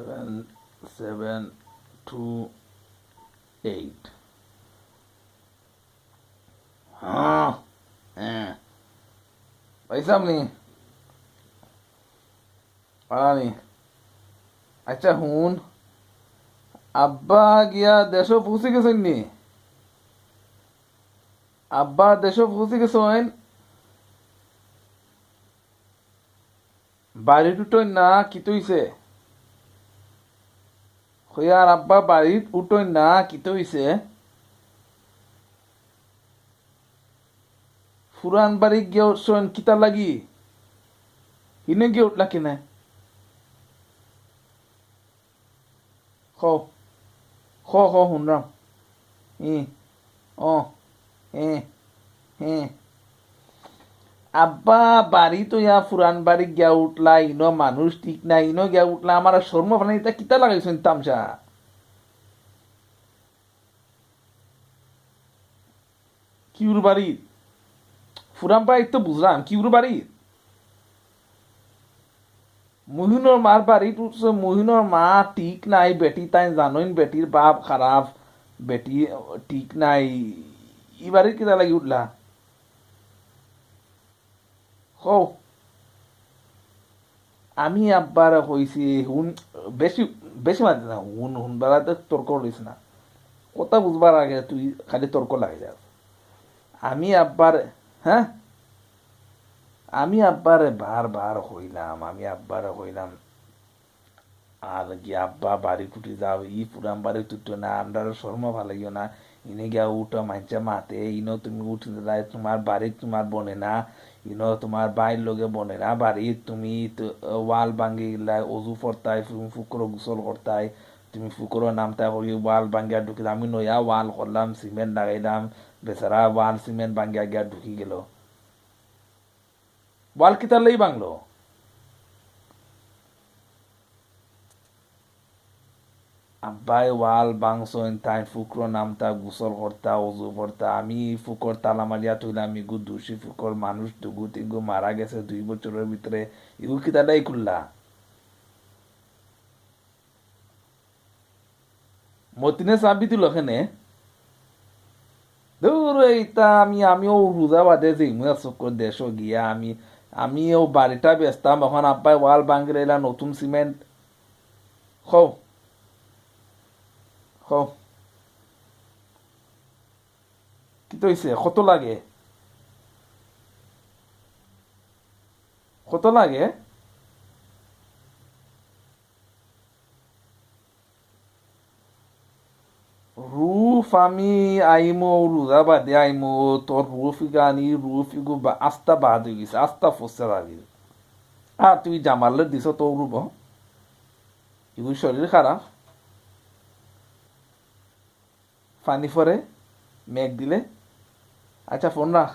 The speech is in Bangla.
7728 হ্যাঁ হ্যাঁ পাইছাম নি পারানি আচ্ছা হুন আব্বা গিয়া দেশ পৌঁছে গেছেন নি আব্বা দেশ পৌঁছে গেছেন বাড়ি টুটোই না কি তৈছে হইয়ার আব্বা বাড়িত উঠোই না কি তৈছে ফুরান বাড়ি গিয়ে উঠছেন কিতা লাগি হিনে গিয়ে উঠলা কিনে খ খ শুনরাম ই অ এ হে আব্বা বাড়ি তো ইয়া ফুরান বাড়ি গিয়া উঠলা ইনো মানুষ ঠিক না ইনো গিয়া উঠলা আমার শর্ম ফানি এটা কিতা লাগাইছেন তামসা কিউর বাড়ি ফুরান বাড়ি তো বুঝলাম কিউর বাড়ি মহিনুর মার বাড়িত উঠছে মহিনুর মা ঠিক নাই বেটি তাই জানোইন বেটির বাপ খারাপ বেটি ঠিক নাই ই বাড়ির কিতা লাগি উঠলা হও আমি আব্বার হইছি হুন বেশি বেশি মাঝে না হুন হুন বেড়াতে তর্ক রইস না কথা বুঝবার আগে তুই খালি তর্ক লাগে যাস আমি আব্বার হ্যাঁ আমি আব্বারে বারবার হইলাম আমি আব্বারে হইলাম আর কি আব্বা বাড়ি টুটি যাও ই পুরাম বাড়ি টুটো না আমরা শর্ম ভালো লাগিও না ইনে গিয়া উঠো মাঞ্চা মাতে ইনো তুমি উঠে যায় তোমার বাড়ি তোমার বনে না ইনো তোমার বাইর লগে বনে না বাড়ি তুমি ওয়াল ভাঙ্গি গিলা অজু ফরতাই ফুকরো গোসল করতাই তুমি ফুকরো নামতা করি ওয়াল ভাঙ্গিয়া ঢুকি আমি নয়া ওয়াল করলাম সিমেন্ট লাগাইলাম বেচারা ওয়াল সিমেন্ট ভাঙ্গিয়া গিয়া ঢুকি গেল ওয়াল কিতার লেই বাংলো আব্বাই ওয়াল বাংসইন তাই ফুকরো নামতা গোসল করতা অজু করতা আমি ফুকর তালা মারিয়া থইলাম ইগু দোষী ফুকর মানুষ দুগু তিগু মারা গেছে 2 বছরের ভিতরে ইগু কিতাটাই খুললা মতিনে চাবি দিল এখানে দূর এইটা আমিও রোজা বাদে যাইমু চক্কর দেশ গিয়া আমিও বাড়িটা বেচতাম এখন আব্বাই ওয়াল ভাঙ্গি রইলা নতুন সিমেন্ট খও খও কি তো হইছে কত লাগে কত লাগে রুফ আমি আইমো রোজা বাদে আইমো তোর রুফ গানি রুফ ইগু আস্তা বাদ হয়ে গেছে আস্তা ফসে লাগি আর তুই জামালে দিছ তো রুব ইগু শরীর খারাপ পানি পরে মেঘ দিলে আচ্ছা ফোন রাখ